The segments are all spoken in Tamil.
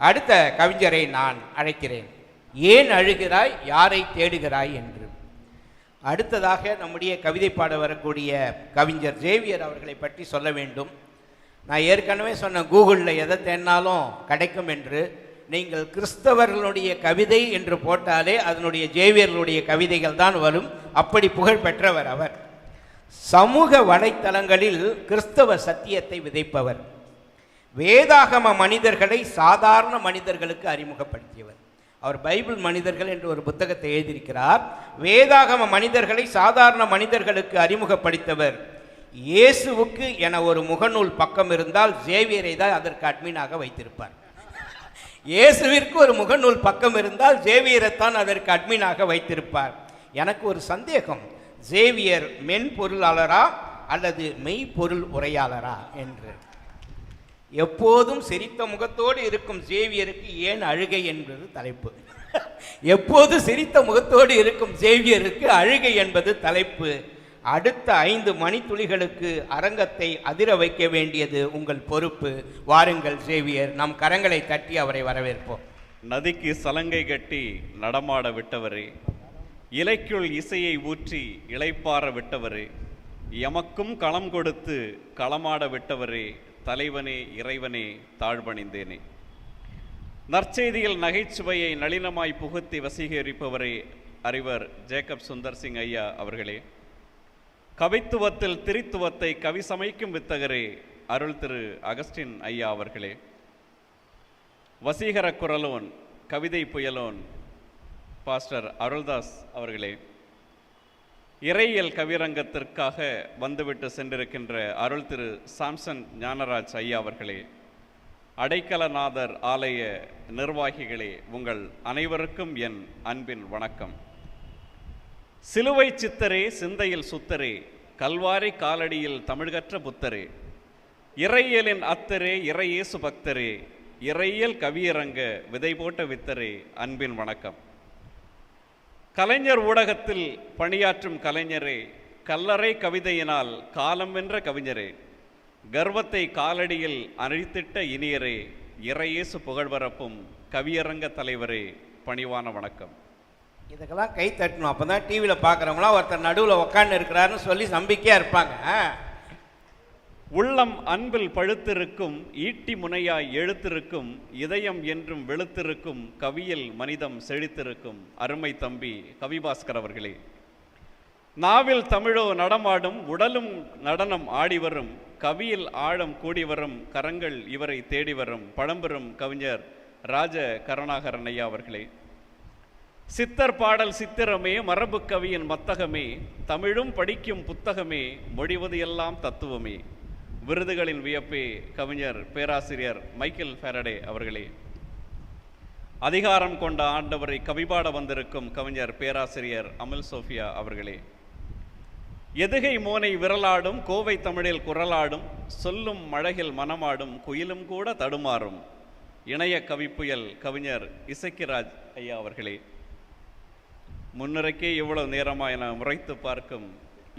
அடுத்த கவிஞரை நான் அழைக்கிறேன். ஏன் அழுகிறாய், யாரை தேடுகிறாய் என்று. அடுத்ததாக நம்முடைய கவிதை பாட வரக்கூடிய கவிஞர் ஜேவியர் அவர்களை பற்றி சொல்ல வேண்டும். நான் ஏற்கனவே சொன்ன கூகுளில் எதை தேடினாலும் கிடைக்கும் என்று. நீங்கள் கிறிஸ்தவர்களுடைய கவிதை என்று போட்டாலே அதனுடைய ஜேவியர்களுடைய கவிதைகள் தான் வரும். அப்படி புகழ் பெற்றவர் அவர். சமூக வலைத்தளங்களில் கிறிஸ்தவ சத்தியத்தை விதைப்பவர். வேதாகம மனிதர்களை சாதாரண மனிதர்களுக்கு அறிமுகப்படுத்தியவர். அவர் பைபிள் மனிதர்கள் என்று ஒரு புத்தகத்தை எழுதியிருக்கிறார். வேதாகம மனிதர்களை சாதாரண மனிதர்களுக்கு அறிமுகப்படுத்தவர். இயேசுவுக்கு என ஒரு முகநூல் பக்கம் இருந்தால் ஜேவியரை தான் அதற்கு அட்மினாக வைத்திருப்பார். இயேசுவிற்கு ஒரு முகநூல் பக்கம் இருந்தால் ஜேவியரைத்தான் அதற்கு அட்மினாக வைத்திருப்பார். எனக்கு ஒரு சந்தேகம், ஜேவியர் மென்பொருளாளரா அல்லது மெய்ப்பொருள் உரையாளரா என்று. எப்போதும் சிரித்த முகத்தோடு இருக்கும் ஜேவியருக்கு ஏன் அழுகை என்பது தலைப்பு. எப்போது சிரித்த முகத்தோடு இருக்கும் ஜேவியருக்கு அழுகை என்பது தலைப்பு. அடுத்த 5 மணித்துளிகளுக்கு அரங்கத்தை அதிர வைக்க வேண்டியது உங்கள் பொறுப்பு. வாருங்கள் ஜேவியர், நம் கரங்களை தட்டி அவரை வரவேற்போம். நதிக்கு சலங்கை கட்டி நடமாட விட்டவரே, இலைக்குள் இசையை ஊற்றி இளைப்பாற விட்டவரே, எமக்கும் களம் கொடுத்து களமாட விட்டவரே, தலைவனே இறைவனே தாழ்வணிந்தேனே. நற்செய்தியில் நகைச்சுவையை நளினமாய் புகுத்தி வசீகரிப்பவரே அறிவர் ஜேக்கப் சுந்தர் சிங் ஐயா அவர்களே, கவித்துவத்தில் திரித்துவத்தை கவி சமைக்கும் வித்தகரே அருள் திரு அகஸ்டின் ஐயா அவர்களே, வசீகர குரலோன் கவிதை புயலோன் பாஸ்டர் அருள்தாஸ் அவர்களே, இறையியல் கவிரங்கத்திற்காக வந்துவிட்டு சென்றிருக்கின்ற அருள் திரு சாம்சன் ஞானராஜ் ஐயா அவர்களே, அடைக்கலநாதர் ஆலய நிர்வாகிகளே, உங்கள் அனைவருக்கும் என் அன்பின் வணக்கம். சிலுவை சித்தரே, சிந்தையில் சுத்தரே, கல்வாரி காலடியில் தமிழ்கற்ற புத்தரே, இறையியலின் அத்தரே, இறையேசு பக்தரே, இறையியல் கவியரங்க விதை போட்ட வித்தரே, அன்பின் வணக்கம். கலைஞர் ஊடகத்தில் பணியாற்றும் கலைஞரே, கல்லறை கவிதையினால் காலம் வென்ற கவிஞரே, கர்வத்தை காலடியில் அழித்திட்ட இனியரே, இறையேசு புகழ்பரப்பும் கவியரங்க தலைவரே, பணிவான வணக்கம். இதுக்கெல்லாம் கை தட்டணும். அப்போ தான் டிவியில் பார்க்குறவங்களாம் ஒருத்தர் நடுவில் உக்காந்து இருக்கிறாருன்னு சொல்லி நம்பிக்கையாக இருப்பாங்க. உள்ளம் அன்பில் பழுத்திருக்கும், ஈட்டி முனையாய் எழுத்திருக்கும், இதயம் என்றும் வெளுத்திருக்கும், கவியில் மனிதம் செழித்திருக்கும் அருமை தம்பி கவிபாஸ்கர் அவர்களே, நாவில் தமிழோ நடமாடும், உடலும் நடனம் ஆடிவரும், கவியில் ஆழம் கூடிவரும், கரங்கள் இவரை தேடிவரும் பழம்பெரும் கவிஞர் ராஜ கருணாகரன் ஐயா அவர்களே, சித்தர் பாடல் சித்திரமே, மரபு கவியின் மத்தகமே, தமிழும் படிக்கும் புத்தகமே, மொழிவது எல்லாம் தத்துவமே, விருதுகளின் வியப்பே கவிஞர் பேராசிரியர் மைக்கேல் ஃபாரடே அவர்களே, அதிகாரம் கொண்ட ஆண்டவரை கவிபாட வந்திருக்கும் கவிஞர் பேராசிரியர் அமல் சோஃபியா அவர்களே, எதுகை மோனை விரலாடும், கோவை தமிழில் குரலாடும், சொல்லும் மழகில் மனமாடும், குயிலும் கூட தடுமாறும் இணைய கவிப்புயல் கவிஞர் இசக்கிராஜ் ஐயா அவர்களே, முன்னிறக்கே இவ்வளவு நேரமாக என முறைத்து பார்க்கும்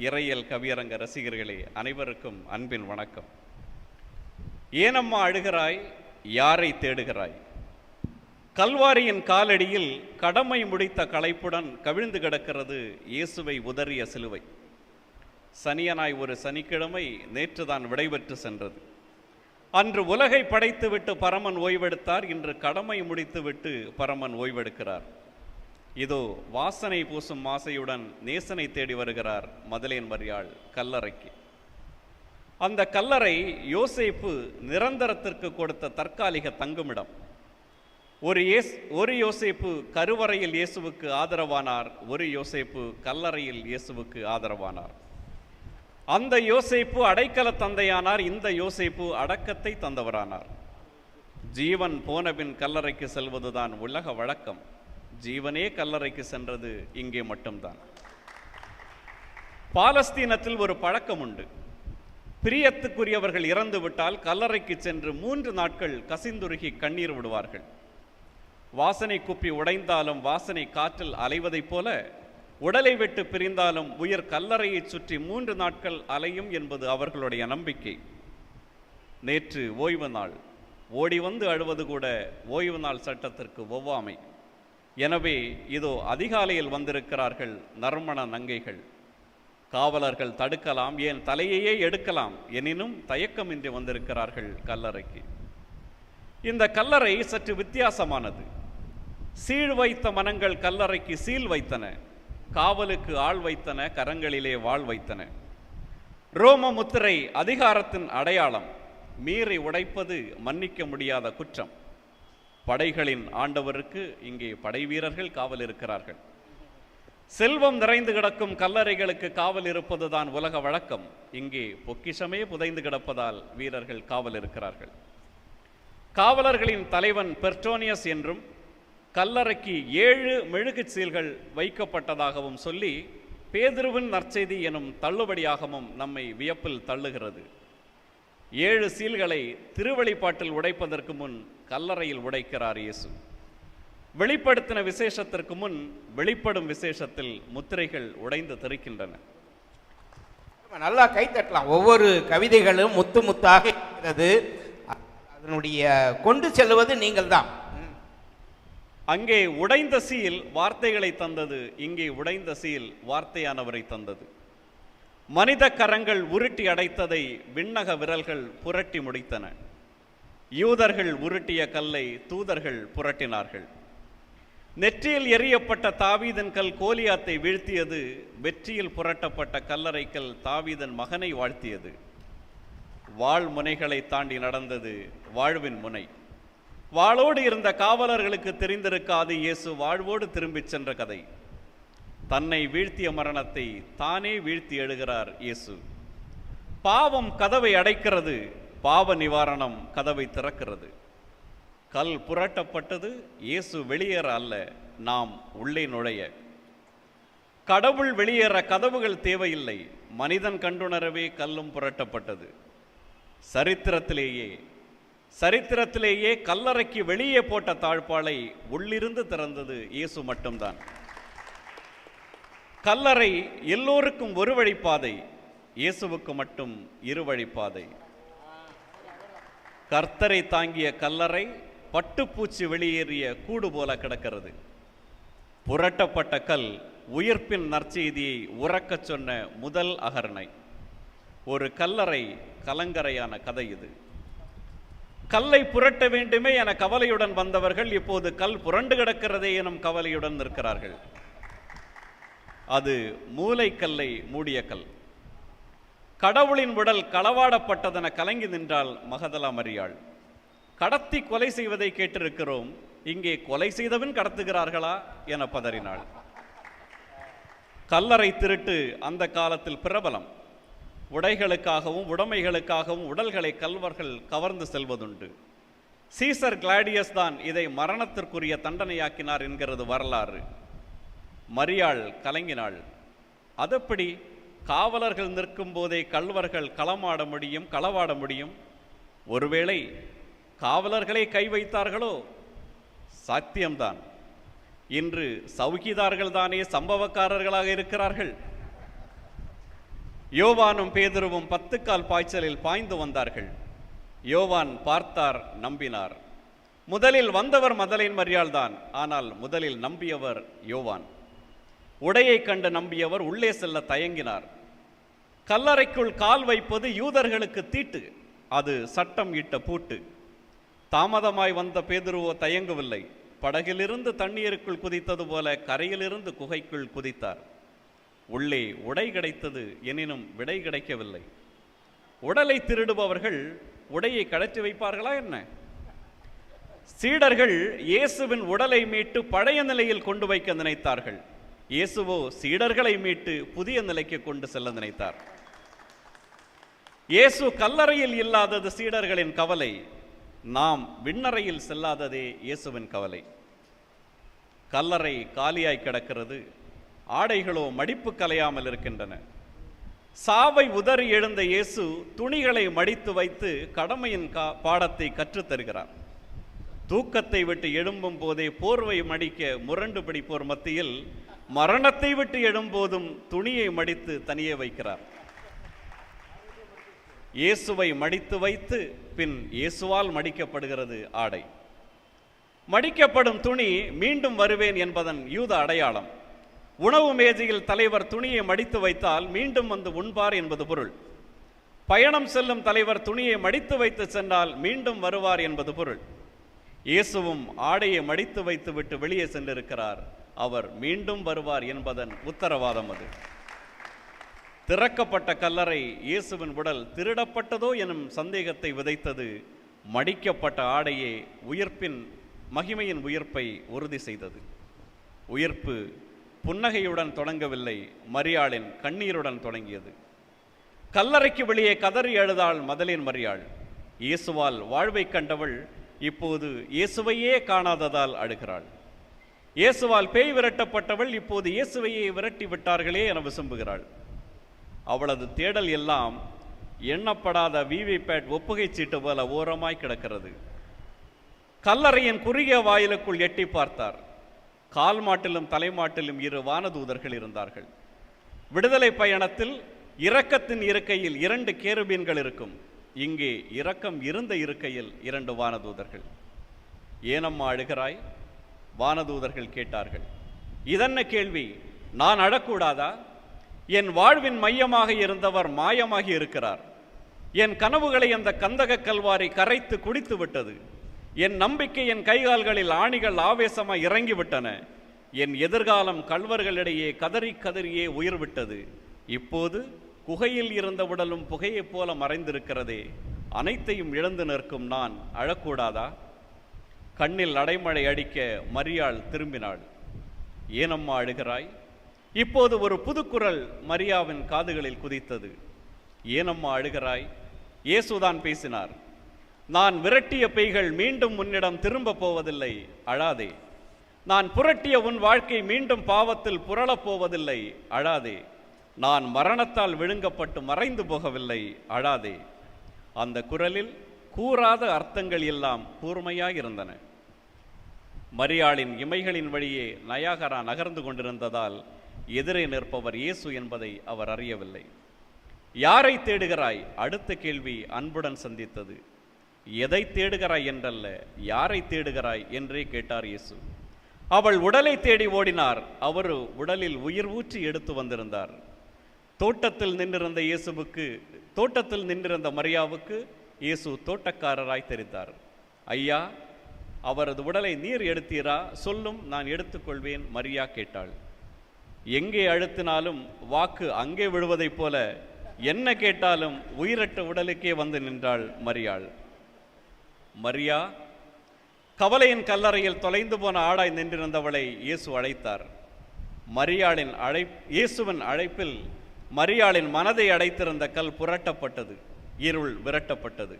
இறையியல் கவியரங்க ரசிகர்களே, அனைவருக்கும் அன்பின் வணக்கம். ஏனம்மா அழுகிறாய், யாரை தேடுகிறாய்? கல்வாரியின் காலடியில் கடமை முடித்த களைப்புடன் கவிழ்ந்து கிடக்கிறது இயேசுவை உதறிய சிலுவை. சனியனாய் ஒரு சனிக்கிழமை நேற்றுதான் விடைபெற்று சென்றது. அன்று உலகை படைத்துவிட்டு பரமன் ஓய்வெடுத்தார். இன்று கடமை முடித்துவிட்டு பரமன் ஓய்வெடுக்கிறார். இதோ வாசனை பூசும் மாசையுடன் நேசனை தேடி வருகிறார் மதலேன் மரியாள் கல்லறைக்கு. அந்த கல்லறை யோசேப்பு நிரந்தரத்திற்கு கொடுத்த தற்காலிக தங்குமிடம். ஒரு யோசேப்பு கருவறையில் இயேசுவுக்கு ஆதரவானார், ஒரு யோசேப்பு கல்லறையில் இயேசுவுக்கு ஆதரவானார். அந்த யோசேப்பு அடைக்கல தந்தையானார், இந்த யோசேப்பு அடக்கத்தை தந்தவரானார். ஜீவன் போனபின் கல்லறைக்கு செல்வதுதான் உலக வழக்கம். ஜீவனே கல்லறைக்கு சென்றது இங்கே மட்டும்தான். பாலஸ்தீனத்தில் ஒரு பழக்கம் உண்டு. பிரியத்துக்குரியவர்கள் இறந்து விட்டால் கல்லறைக்கு சென்று 3 நாட்கள் கசிந்துருகி கண்ணீர் விடுவார்கள். வாசனை குப்பி உடைந்தாலும் வாசனை காற்றில் அலைவதைப் போல உடலை விட்டு பிரிந்தாலும் உயிர் கல்லறையை சுற்றி 3 நாட்கள் அலையும் என்பது அவர்களுடைய நம்பிக்கை. நேற்று ஓய்வு நாள். ஓடி வந்து அழுவது கூட ஓய்வு நாள் சட்டத்திற்கு ஒவ்வாமை. எனவே இதோ அதிகாலையில் வந்திருக்கிறார்கள் நறுமண நங்கைகள். காவலர்கள் தடுக்கலாம், ஏன் தலையையே எடுக்கலாம், எனினும் தயக்கமின்றி வந்திருக்கிறார்கள் கல்லறைக்கு. இந்த கல்லறை சற்று வித்தியாசமானது. சீழ் வைத்த மனங்கள் கல்லறைக்கு சீல் வைத்தன, காவலுக்கு ஆள் வைத்தன, கரங்களிலே வாள் வைத்தன. ரோம முத்திரை அதிகாரத்தின் அடையாளம். மீறி உடைப்பது மன்னிக்க முடியாத குற்றம். படைகளின் ஆண்டவருக்கு இங்கே படை வீரர்கள் காவல் இருக்கிறார்கள். செல்வம் நிறைந்து கிடக்கும் கல்லறைகளுக்கு காவல் இருப்பதுதான் உலக வழக்கம். இங்கே பொக்கிஷமே புதைந்து கிடப்பதால் வீரர்கள் காவல் இருக்கிறார்கள். காவலர்களின் தலைவன் பெர்டோனியஸ் என்றும் கல்லறைக்கு 7 மெழுகுச் சீல்கள் வைக்கப்பட்டதாகவும் சொல்லி பேதுருவின் நற்செய்தி எனும் தள்ளுபடியாகவும் நம்மை வியப்பில் தள்ளுகிறது. 7 சீல்களை திருவெளிப்பாட்டில் உடைப்பதற்கு முன் கல்லறையில் உடைக்கிறார் இயேசு. வெளிப்படுத்தின விசேஷத்திற்கு முன் வெளிப்படும் விசேஷத்தில் முத்திரைகள் உடைந்து தெரிக்கின்றன. நல்லா கை தட்டலாம். ஒவ்வொரு கவிதைகளும் முத்து முத்தாக இருக்கிறது. அதனுடைய கொண்டு செல்வது நீங்கள் தான். அங்கே உடைந்த சீல் வார்த்தைகளை தந்தது, இங்கே உடைந்த சீல் வார்த்தையானவரை தந்தது. மனித கரங்கள் உருட்டி அடைத்ததை விண்ணக விரல்கள் புரட்டி முடித்தன. யூதர்கள் உருட்டிய கல்லை தூதர்கள் புரட்டினார்கள். நெற்றியில் எறியப்பட்ட தாவீதன் கல் கோலியாத்தை வீழ்த்தியது. வெற்றியில் புரட்டப்பட்ட கல்லறை கல் தாவீதன் மகனை வாழ்த்தியது. வாழ் முனைகளை தாண்டி நடந்தது வாழ்வின் முனை. வாளோடு இருந்த காவலர்களுக்கு தெரிந்திருக்காது இயேசு வாழ்வோடு திரும்பிச் சென்ற கதை. தன்னை வீழ்த்திய மரணத்தை தானே வீழ்த்தி எழுகிறார் இயேசு. பாவம் கதவை அடைக்கிறது, பாவ நிவாரணம் கதவை திறக்கிறது. கல் புரட்டப்பட்டது, இயேசு வெளியேற அல்ல, நாம் உள்ளே நுழைய. கடவுள் வெளியேற கதவுகள் தேவையில்லை, மனிதன் கண்டுணரவே கல்லும் புரட்டப்பட்டது. சரித்திரத்திலேயே கல்லறைக்கு வெளியே போட்ட தாழ்பாளை உள்ளிருந்து திறந்தது இயேசு மட்டும்தான். கல்லறை எல்லோருக்கும் ஒரு வழிப்பாதை, இயேசுவுக்கு மட்டும் 2 வழிப்பாதை. கர்த்தரை தாங்கிய கல்லறை பட்டுப்பூச்சி வெளியேறிய கூடு போல கிடக்கிறது. புரட்டப்பட்ட கல் உயிர்ப்பின் நற்செய்தியை உறக்கச் சொன்ன முதல் அகர்ணை. ஒரு கல்லறை கலங்கரையான கதை இது. கல்லை புரட்ட வேண்டுமே என கவலையுடன் வந்தவர்கள் இப்போது கல் புரண்டு கிடக்கிறதே எனும் கவலையுடன் நிற்கிறார்கள். அது மூளைக்கல்லை மூடிய கல். கடவுளின் உடல் களவாடப்பட்டதென கலங்கி நின்றாள் மகதலா மரியாள். கடத்தி கொலை செய்வதை கேட்டிருக்கிறோம், இங்கே கொலை செய்தவன் கடத்துகிறார்களா என பதறினாள். கல்லறை திருட்டு அந்த காலத்தில் பிரபலம். உடைகளுக்காகவும் உடைமைகளுக்காகவும் உடல்களை கல்வர்கள் கவர்ந்து செல்வதுண்டு. சீசர் கிளாடியஸ் தான் இதை மரணத்திற்குரிய தண்டனையாக்கினார் என்கிறது வரலாறு. மரியாள் கலங்கினாள். அதப்படி காவலர்கள் நிற்கும் போதே கல்வர்கள் களவாட முடியும். ஒருவேளை காவலர்களே கை வைத்தார்களோ? சாத்தியம்தான். இன்று சவுகிதார்கள் தானே சம்பவக்காரர்களாக இருக்கிறார்கள். யோவானும் பேதுருவும் 10 கால் பாய்ச்சலில் பாய்ந்து வந்தார்கள். யோவான் பார்த்தார், நம்பினார். முதலில் வந்தவர் மதலைன் மரியாள் தான், ஆனால் முதலில் நம்பியவர் யோவான். உடையை கண்டு நம்பியவர் உள்ளே செல்ல தயங்கினார். கல்லறைக்குள் கால் வைப்பது யூதர்களுக்கு தீட்டு, அது சட்டம் இட்ட பூட்டு. தாமதமாய் வந்த பேதுருவோ தயங்கவில்லை. படகிலிருந்து தண்ணீருக்குள் குதித்தது போல கரையிலிருந்து குகைக்குள் குதித்தார். உள்ளே உடை கிடைத்தது, எனினும் விடை கிடைக்கவில்லை. உடலை திருடுபவர்கள் உடையை கழற்றி வைப்பார்களா என்ன? சீடர்கள் இயேசுவின் உடலை மீட்டு பழைய நிலையில் கொண்டு வைக்க நினைத்தார்கள். இயேசுவோ சீடர்களை மீட்டு புதிய நிலைக்கு கொண்டு செல்ல நினைத்தார். இயேசு கல்லறையில் இல்லாதது சீடர்களின் கவலை. நாம் விண்ணறையில் செல்லாததே இயேசுவின் கவலை. கல்லறை காலியாய் கிடக்கிறது. ஆடைகளோ மடிப்பு கலையாமல் இருக்கின்றன. சாவை உதறி எழுந்த இயேசு துணிகளை மடித்து வைத்து கடமையின் பாடத்தை கற்றுத்தருகிறார். தூக்கத்தை விட்டு எழும்பும் போதே போர்வை மடிக்க முரண்டு பிடிப்போர் மத்தியில் மரணத்தை விட்டு எழும்போதும் துணியை மடித்து தனியே வைக்கிறார். இயேசுவை மடித்து வைத்து பின் இயேசுவால் மடிக்கப்படுகிறது ஆடை. மடிக்கப்படும் துணி மீண்டும் வருவேன் என்பதன் யூத அடையாளம். உணவு மேஜையில் தலைவர் துணியை மடித்து வைத்தால் மீண்டும் வந்து உண்பார் என்பது பொருள். பயணம் செல்லும் தலைவர் துணியை மடித்து வைத்து சென்றால் மீண்டும் வருவார் என்பது பொருள். இயேசுவும் ஆடையை மடித்து வைத்து விட்டு வெளியே சென்றிருக்கிறார். அவர் மீண்டும் வருவார் என்பதன் உத்தரவாதம் அது. திறக்கப்பட்ட கல்லறை இயேசுவின் உடல் திருடப்பட்டதோ எனும் சந்தேகத்தை விதைத்தது. மடிக்கப்பட்ட ஆடையே உயிர்ப்பின் மகிமையின் உயிர்ப்பை உறுதி செய்தது. உயிர்ப்பு புன்னகையுடன் தொடங்கவில்லை, மரியாளின் கண்ணீருடன் தொடங்கியது. கல்லறைக்கு வெளியே கதறி அழுதாள் மதலேன் மரியாள். இயேசுவால் வாழ்வை கண்டவள் இப்போது இயேசுவையே காணாததால் அழுகிறாள். இயேசுவால் பேய் விரட்டப்பட்டவள் இப்போது இயேசுவையே விரட்டி விட்டார்களே என விசும்புகிறாள். அவளது தேடல் எல்லாம் எண்ணப்படாத விவிபேட் ஒப்புகை சீட்டு போல ஓரமாய் கிடக்கிறது. கல்லறையின் குறுகிய வாயிலுக்குள் எட்டி பார்த்தார். கால் மாட்டிலும் தலைமாட்டிலும் 2 வானதூதர்கள் இருந்தார்கள். விடுதலை பயணத்தில் இரக்கத்தின் இருக்கையில் 2 கேருபீன்கள் இருக்கும். இங்கே இரக்கம் இருந்த இருக்கையில் 2 வானதூதர்கள். ஏனம்மா அழுகிறாய்? வானதூதர்கள் கேட்டார்கள். இதென்ன கேள்வி? நான் அழக்கூடாதா? என் வாழ்வின் மையமாக இருந்தவர் மாயமாகி இருக்கிறார். என் கனவுகளை அந்த கந்தக கல்வாரி கரைத்து குடித்து விட்டது. என் நம்பிக்கை என் கைகால்களில் ஆணிகள் ஆவேசமாய் இறங்கிவிட்டன. என் எதிர்காலம் கல்வர்களிடையே கதறி கதறியே உயிர் விட்டது. இப்போது குகையில் இருந்த உடலும் புகையைப் போல மறைந்திருக்கிறதே. அனைத்தையும் இழந்து நிற்கும் நான் அழக்கூடாதா? கண்ணில் அடைமழை அடிக்க மரியாள் திரும்பினாள். ஏனம்மா அழுகிறாய்? இப்போது ஒரு புதுக்குரல் மரியாவின் காதுகளில் குதித்தது. ஏனம்மா அழுகிறாய்? இயேசுதான் பேசினார். நான் விரட்டிய பேய்கள் மீண்டும் உன்னிடம் திரும்ப போவதில்லை, அழாதே. நான் புரட்டிய உன் வாழ்க்கை மீண்டும் பாவத்தில் புரளப் போவதில்லை, அழாதே. நான் மரணத்தால் விழுங்கப்பட்டு மறைந்து போகவில்லை, அழாதே. அந்த குரலில் கூறாத அர்த்தங்கள் எல்லாம் கூர்மையாயிருந்தன. மரியாளின் இமைகளின் வழியே நயாகரா நகர்ந்து கொண்டிருந்ததால் எதிரே நிற்பவர் இயேசு என்பதை அவர் அறியவில்லை. யாரை தேடுகிறாய்? அடுத்த கேள்வி அன்புடன் சந்தித்தது. எதை தேடுகிறாய் என்றல்ல, யாரை தேடுகிறாய் என்றே கேட்டார் இயேசு. அவள் உடலை தேடி ஓடினார். அவர் உடலில் உயிர் ஊற்றி எடுத்து வந்திருந்தார். தோட்டத்தில் நின்றிருந்த மரியாவுக்கு இயேசு தோட்டக்காரராய் தெரிந்தார். ஐயா, அவரது உடலை நீர் எடுத்தீரா? சொல்லும், நான் எடுத்துக்கொள்வேன், மரியா கேட்டாள். எங்கே அழுத்தினாலும் வாக்கு அங்கே விழுவதைப் போல என்ன கேட்டாலும் உயிரற்ற உடலுக்கே வந்து நின்றாள் மரியாள். மரியா! கவலையின் கல்லறையில் தொலைந்து போன ஆடாய் நின்றிருந்தவளை இயேசு அழைத்தார். இயேசுவின் அழைப்பில் மரியாளின் மனதை அடைத்திருந்த கல் புரட்டப்பட்டது, இருள் விரட்டப்பட்டது.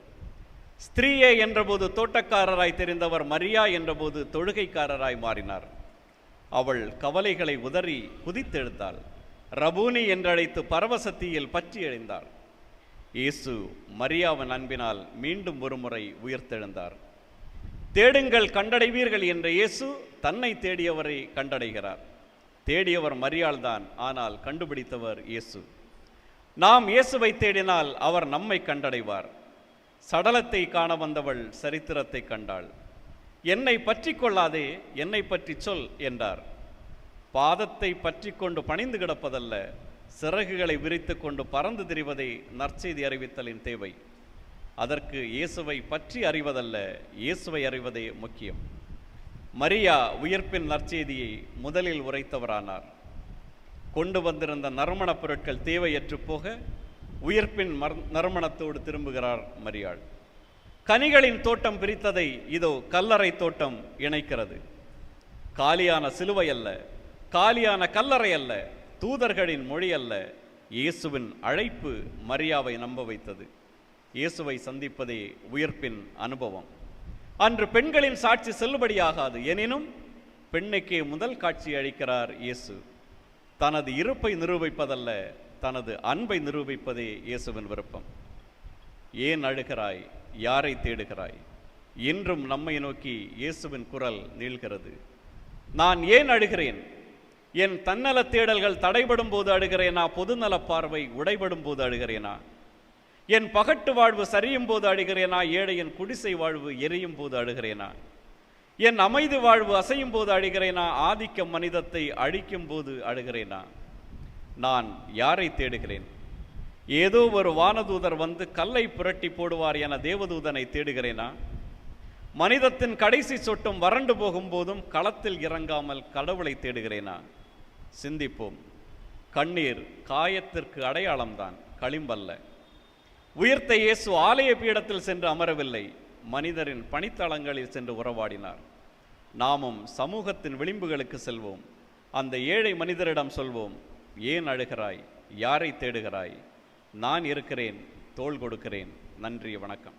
ஸ்திரீயே என்றபோது தோட்டக்காரராய் தெரிந்தவர் மரியா என்றபோது தொழுகைக்காரராய் மாறினார். அவள் கவலைகளை உதறி குதித்தெழுந்தாள். ரபூனி என்றழைத்து பரவசத்தியில் பற்றி எழுந்தாள். இயேசு மரியாவின் அன்பினால் மீண்டும் ஒருமுறை உயிர்த்தெழுந்தார். தேடுங்கள் கண்டடைவீர்கள் என்ற இயேசு தன்னை தேடியவரை கண்டடைகிறார். தேடியவர் மரியாள்தான், ஆனால் கண்டுபிடித்தவர் இயேசு. நாம் இயேசுவை தேடினால் அவர் நம்மை கண்டடைவார். சடலத்தை காண வந்தவள் சரித்திரத்தை கண்டாள். என்னை பற்றி கொள்ளாதே, என்னை பற்றி சொல் என்றார். பாதத்தை பற்றி கொண்டு பணிந்து கிடப்பதல்ல, சிறகுகளை விரித்து கொண்டு பறந்து திரிவதே நற்செய்தி அறிவித்தலின் தேவை. அதற்கு இயேசுவை பற்றி அறிவதல்ல, இயேசுவை அறிவதே முக்கியம். மரியா உயிர்ப்பின் நற்செய்தியை முதலில் உரைத்தவரானார். கொண்டு வந்திருந்த நறுமணப் பொருட்கள் தேவையற்று போக உயிர்ப்பின் நறுமணத்தோடு திரும்புகிறார் மரியாள். கனிகளின் தோட்டம் பிரித்ததை இதோ கல்லறை தோட்டம் இணைக்கிறது. காலியான சிலுவை அல்ல, காலியான கல்லறை அல்ல, தூதர்களின் மொழி அல்ல, இயேசுவின் அழைப்பு மரியாவை நம்ப வைத்தது. இயேசுவை சந்திப்பதே உயிர்ப்பின் அனுபவம். அன்று பெண்களின் சாட்சி செல்லுபடியாகாது. எனினும் பெண்ணுக்கே முதல் காட்சி அளிக்கிறார் இயேசு. தனது இருப்பை நிரூபிப்பதல்ல, தனது அன்பை நிரூபிப்பதே இயேசுவின் விருப்பம். ஏன் அழுகிறாய்? யாரை தேடுகிறாய்? இன்றும் நம்மை நோக்கி இயேசுவின் குரல் நீள்கிறது. நான் ஏன் அழுகிறேன்? என் தன்னல தேடல்கள் தடைபடும் போது அழுகிறேனா? பொதுநல பார்வை உடைபடும் போது அழுகிறேனா? என் பகட்டு வாழ்வு சரியும் போது அழுகிறேனா, ஏழையின் குடிசை வாழ்வு எரியும் போது அழுகிறேனா? என் அமைதி வாழ்வு அசையும் போது அழுகிறேனா, ஆதிக்க மனிதத்தை அழிக்கும் போது அழுகிறேனா? நான் யாரை தேடுகிறேன்? ஏதோ ஒரு வானதூதர் வந்து கல்லை புரட்டி போடுவார் என தேவதூதனை தேடுகிறேனா? மனிதத்தின் கடைசி சொட்டும் வறண்டு போகும்போதும் களத்தில் இறங்காமல் கடவுளை தேடுகிறேனா? சிந்திப்போம். கண்ணீர் காயத்திற்கு அடையாளம்தான், களிம்பல்ல. உயிர்த்த இயேசு ஆலய பீடத்தில் சென்று அமரவில்லை, மனிதரின் பணித்தளங்களில் சென்று உறவாடினார். நாமும் சமூகத்தின் விளிம்புகளுக்கு செல்வோம். அந்த ஏழை மனிதரிடம் சொல்வோம், ஏன் அழுகிறாய்? யாரை தேடுகிறாய்? நான் இருக்கிறேன், தோள் கொடுக்கிறேன். நன்றி, வணக்கம்.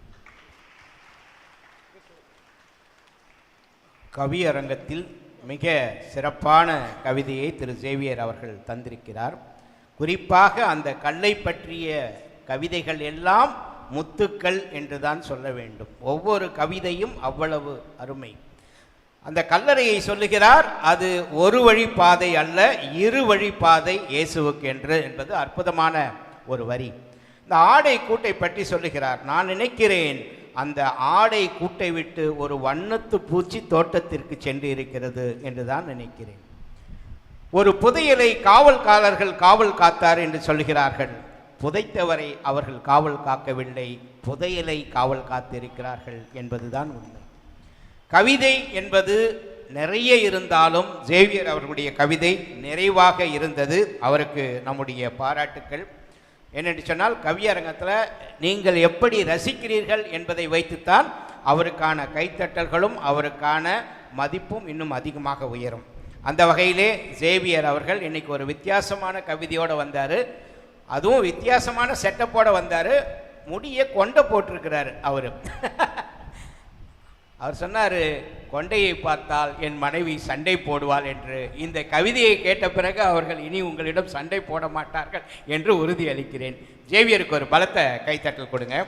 கவியரங்கத்தில் மிக சிறப்பான கவிதையை திரு சேவியர் அவர்கள் தந்திருக்கிறார். குறிப்பாக அந்த கல்லை பற்றிய கவிதைகள் எல்லாம் முத்துக்கள் என்றுதான் சொல்ல வேண்டும். ஒவ்வொரு கவிதையும் அவ்வளவு அருமை. அந்த கல்லறையை சொல்லுகிறார், அது ஒரு வழி பாதை அல்ல, இரு வழி பாதை இயேசுவுக்கு என்று என்பது அற்புதமான ஒரு வரி. இந்த ஆடை கூட்டை பற்றி சொல்லுகிறார். நான் நினைக்கிறேன் அந்த ஆடை கூட்டை விட்டு ஒரு வண்ணத்து பூச்சி தோட்டத்திற்கு சென்று இருக்கிறது என்றுதான் நினைக்கிறேன். ஒரு புதையலை காவல்காரர்கள் காவல் காத்தார் என்று சொல்கிறார்கள். புதைத்தவரை அவர்கள் காவல் காக்கவில்லை, புதையலை காவல் காத்திருக்கிறார்கள் என்பதுதான் உண்மை. கவிதை என்பது நிறைய இருந்தாலும் சேவியர் அவர்களுடைய கவிதை நிறைவாக இருந்தது. அவருக்கு நம்முடைய பாராட்டுக்கள். என்னென்று சொன்னால், கவியரங்கத்தில் நீங்கள் எப்படி ரசிக்கிறீர்கள் என்பதை வைத்துத்தான் அவருக்கான கைத்தட்டல்களும் அவருக்கான மதிப்பும் இன்னும் அதிகமாக உயரும். அந்த வகையிலே சேவியர் அவர்கள் இன்னைக்கு ஒரு வித்தியாசமான கவிதையோடு வந்தார். அதுவும் வித்தியாசமான செட்டப்போடு வந்தார். முடியை கொண்டை போட்டிருக்கிறார் அவர். அவர் சொன்னார், கொண்டையை பார்த்தால் என் மனைவி சண்டை போடுவாள் என்று. இந்த கவிதையை கேட்ட பிறகு அவர்கள் இனி உங்களிடம் சண்டை போட மாட்டார்கள் என்று உறுதி அளிக்கிறேன். சேவியருக்கு ஒரு பலத்த கைத்தட்டல் கொடுங்க.